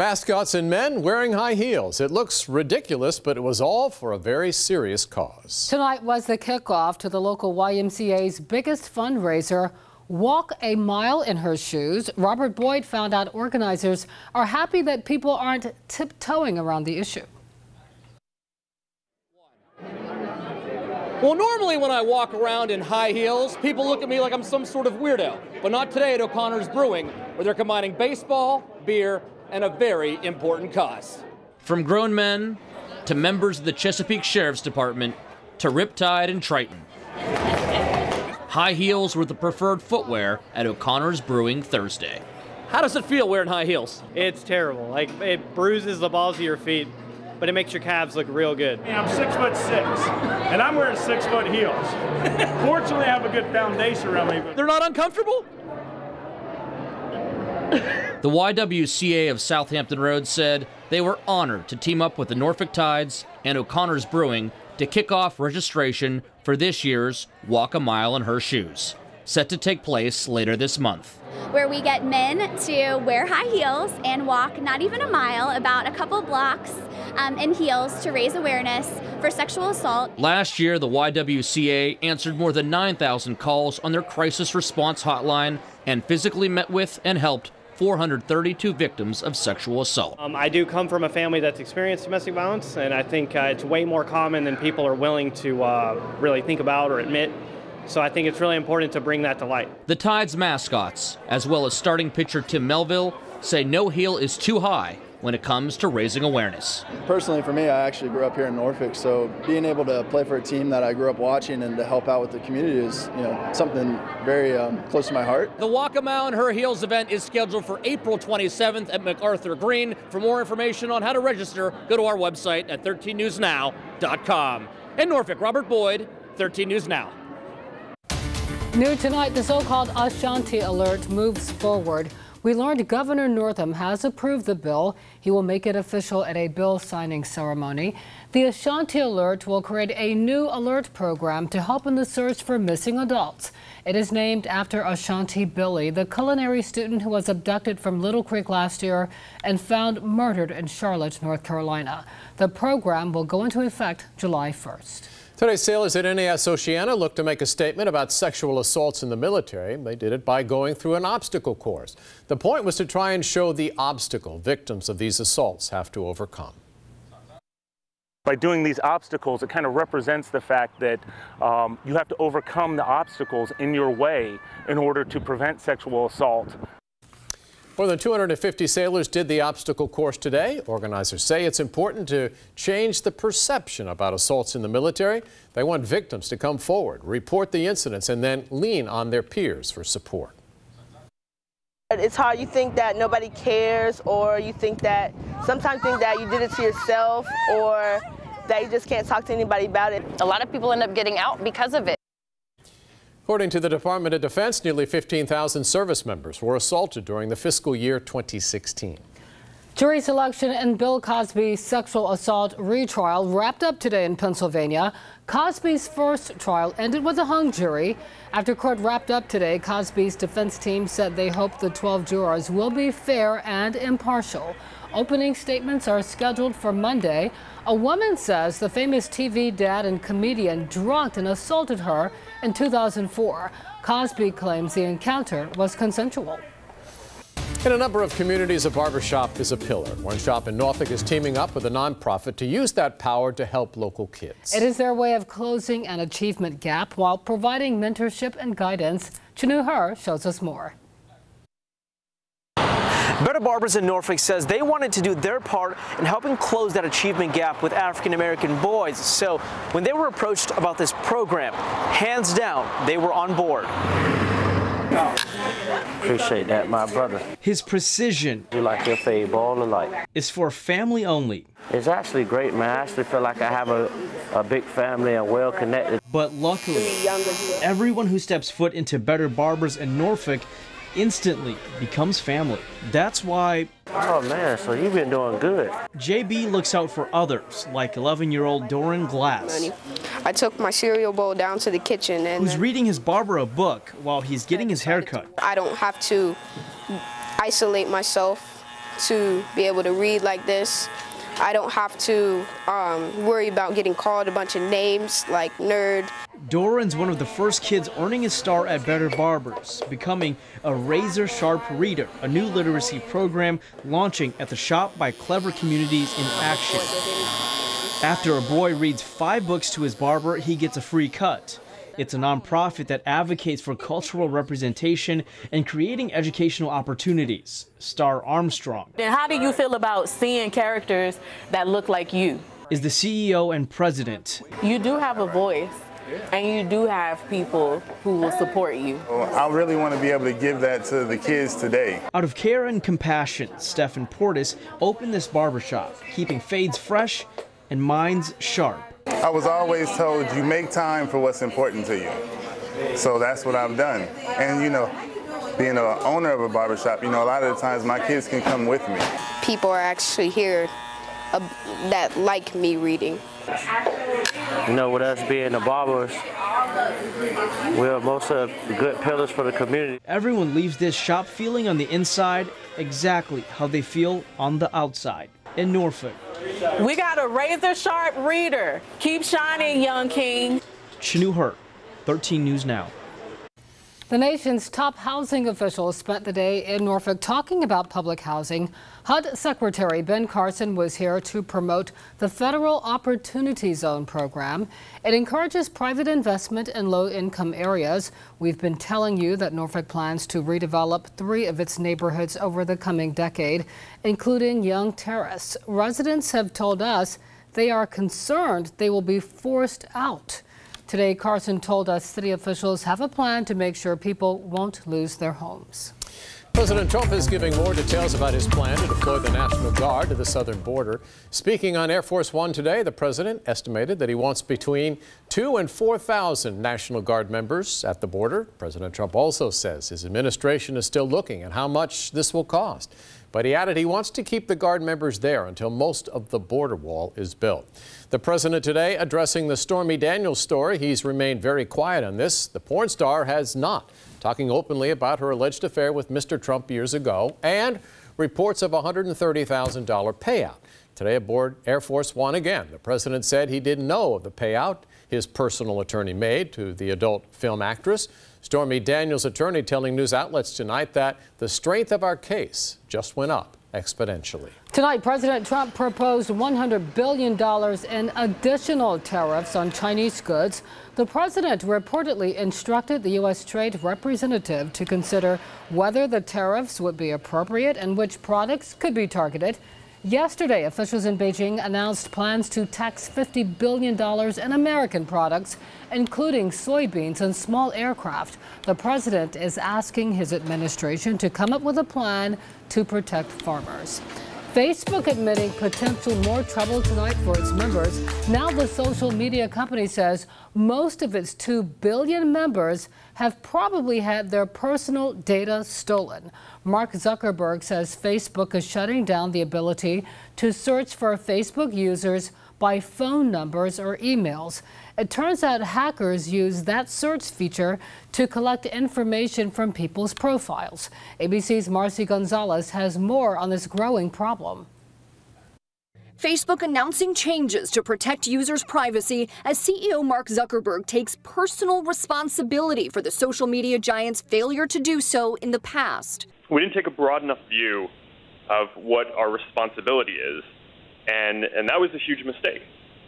Mascots and men wearing high heels. It looks ridiculous, but it was all for a very serious cause. Tonight was the kickoff to the local YMCA's biggest fundraiser, Walk a Mile in Her Shoes. Robert Boyd found out organizers are happy that people aren't tiptoeing around the issue. Well, normally when I walk around in high heels, people look at me like I'm some sort of weirdo. But not today at O'Connor's Brewing, where they're combining baseball, beer, and a very important cause. From grown men to members of the Chesapeake Sheriff's Department to Riptide and Triton. High heels were the preferred footwear at O'Connor's Brewing Thursday. How does it feel wearing high heels? It's terrible. Like, it bruises the balls of your feet, but it makes your calves look real good. I'm 6'6", and I'm wearing 6-foot heels. Fortunately, I have a good foundation around me. They're not uncomfortable? The YWCA of Southampton Road said they were honored to team up with the Norfolk Tides and O'Connor's Brewing to kick off registration for this year's Walk a Mile in Her Shoes, set to take place later this month. Where we get men to wear high heels and walk not even a mile, about a couple blocks in heels to raise awareness for sexual assault. Last year, the YWCA answered more than 9,000 calls on their crisis response hotline and physically met with and helped 432 victims of sexual assault. I do come from a family that's experienced domestic violence, and I think it's way more common than people are willing to really think about or admit. So I think it's really important to bring that to light. The Tide's mascots, as well as starting pitcher Tim Melville, say no heel is too high when it comes to raising awareness. Personally, for me, I actually grew up here in Norfolk, so being able to play for a team that I grew up watching and to help out with the community is, something very close to my heart. The Walk a Mile in Her Heels event is scheduled for April 27th at MacArthur Green. For more information on how to register, go to our website at 13newsnow.com. In Norfolk, Robert Boyd, 13 News Now. New tonight, the so-called Ashanti Alert moves forward. We learned Governor Northam has approved the bill. He will make it official at a bill signing ceremony. The Ashanti Alert will create a new alert program to help in the search for missing adults. It is named after Ashanti Billy, the culinary student who was abducted from Little Creek last year and found murdered in Charlotte, North Carolina. The program will go into effect July 1st. Today, sailors at NAS Oceana look to make a statement about sexual assaults in the military. They did it by going through an obstacle course. The point was to try and show the obstacle victims of these assaults have to overcome. By doing these obstacles, it kind of represents the fact that you have to overcome the obstacles in your way in order to prevent sexual assault. More than 250 sailors did the obstacle course today. Organizers say it's important to change the perception about assaults in the military. They want victims to come forward, report the incidents, and then lean on their peers for support. It's hard. You think that nobody cares, or you think that sometimes think that you did it to yourself, or that you just can't talk to anybody about it. A lot of people end up getting out because of it. According to the Department of Defense, nearly 15,000 service members were assaulted during the fiscal year 2016. Jury selection in Bill Cosby's sexual assault retrial wrapped up today in Pennsylvania. Cosby's first trial ended with a hung jury. After court wrapped up today, Cosby's defense team said they hope the 12 jurors will be fair and impartial. Opening statements are scheduled for Monday. A woman says the famous TV dad and comedian drugged and assaulted her in 2004. Cosby claims the encounter was consensual. In a number of communities, a barbershop is a pillar. One shop in Norfolk is teaming up with a nonprofit to use that power to help local kids. It is their way of closing an achievement gap while providing mentorship and guidance. Chanu Her shows us more. Better Barbers in Norfolk says they wanted to do their part in helping close that achievement gap with African-American boys. So when they were approached about this program, hands down, they were on board. Appreciate that, my brother. His precision, You like your fade ball alike, is for family only. It's actually great, man. I actually feel like I have a big family and well connected. But luckily, everyone who steps foot into Better Barbers in Norfolk instantly becomes family. That's why... Oh man, so you've been doing good. JB looks out for others, like 11-year-old Doran Glass. I took my cereal bowl down to the kitchen and... Who's reading his Barbara book while he's getting his haircut. I don't have to isolate myself to be able to read like this. I don't have to worry about getting called a bunch of names like nerd. Doran's one of the first kids earning his star at Better Barbers, becoming a razor-sharp reader, a new literacy program launching at the Shop by Clever Communities in Action. After a boy reads 5 books to his barber, he gets a free cut. It's a nonprofit that advocates for cultural representation and creating educational opportunities. Star Armstrong. And how do you feel about seeing characters that look like you? Is the CEO and president. You do have a voice, and you do have people who will support you. I really want to be able to give that to the kids today. Out of care and compassion, Stephen Portis opened this barbershop, keeping fades fresh and minds sharp. I was always told you make time for what's important to you. So that's what I've done. And you know, being an owner of a barbershop, you know, a lot of the times my kids can come with me. People are actually here that like me reading. You know, with us being the barbers, we're most of the good pillars for the community. Everyone leaves this shop feeling on the inside exactly how they feel on the outside. In Norfolk. We got a razor-sharp reader. Keep shining, young king. Chanu Hurt, 13 News Now. The nation's top housing officials spent the day in Norfolk talking about public housing. HUD Secretary Ben Carson was here to promote the Federal Opportunity Zone program. It encourages private investment in low-income areas. We've been telling you that Norfolk plans to redevelop 3 of its neighborhoods over the coming decade, including Young Terrace. Residents have told us they are concerned they will be forced out. Today, Carson told us city officials have a plan to make sure people won't lose their homes. President Trump is giving more details about his plan to deploy the National Guard to the southern border. Speaking on Air Force One today, the president estimated that he wants between 2,000 and 4,000 National Guard members at the border. President Trump also says his administration is still looking at how much this will cost. But he added he wants to keep the Guard members there until most of the border wall is built. The president today addressing the Stormy Daniels story. He's remained very quiet on this. The porn star has not, talking openly about her alleged affair with Mr. Trump years ago and reports of a $130,000 payout. Today aboard Air Force One again, the president said he didn't know of the payout his personal attorney made to the adult film actress. Stormy Daniels' attorney telling news outlets tonight that the strength of our case just went up exponentially. Tonight, President Trump proposed $100 billion in additional tariffs on Chinese goods. The president reportedly instructed the U.S. Trade Representative to consider whether the tariffs would be appropriate and which products could be targeted. Yesterday, officials in Beijing announced plans to tax $50 billion in American products, including soybeans and small aircraft. The president is asking his administration to come up with a plan to protect farmers. Facebook admitting potential more trouble tonight for its members. Now the social media company says most of its 2 billion members have probably had their personal data stolen. Mark Zuckerberg says Facebook is shutting down the ability to search for Facebook users by phone numbers or emails. It turns out hackers use that search feature to collect information from people's profiles. ABC's Marcy Gonzalez has more on this growing problem. Facebook announcing changes to protect users' privacy as CEO Mark Zuckerberg takes personal responsibility for the social media giant's failure to do so in the past. We didn't take a broad enough view of what our responsibility is, and that was a huge mistake.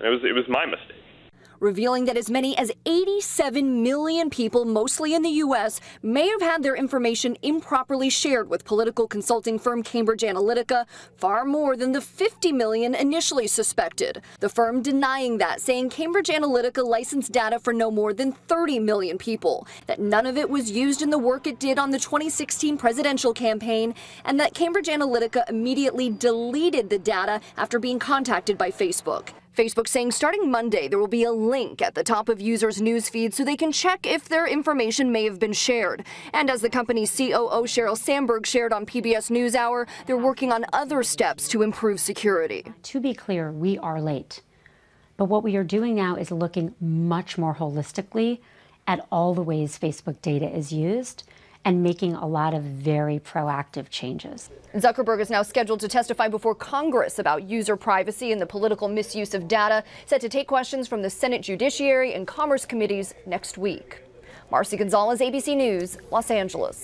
It was my mistake. Revealing that as many as 87 million people, mostly in the U.S., may have had their information improperly shared with political consulting firm Cambridge Analytica, far more than the 50 million initially suspected. The firm denying that, saying Cambridge Analytica licensed data for no more than 30 million people, that none of it was used in the work it did on the 2016 presidential campaign, and that Cambridge Analytica immediately deleted the data after being contacted by Facebook. Facebook saying starting Monday, there will be a link at the top of users' news feeds so they can check if their information may have been shared. And as the company's COO Sheryl Sandberg shared on PBS NewsHour, they're working on other steps to improve security. To be clear, we are late. But what we are doing now is looking much more holistically at all the ways Facebook data is used and making a lot of very proactive changes. Zuckerberg is now scheduled to testify before Congress about user privacy and the political misuse of data, set to take questions from the Senate Judiciary and Commerce Committees next week. Marcy Gonzalez, ABC News, Los Angeles.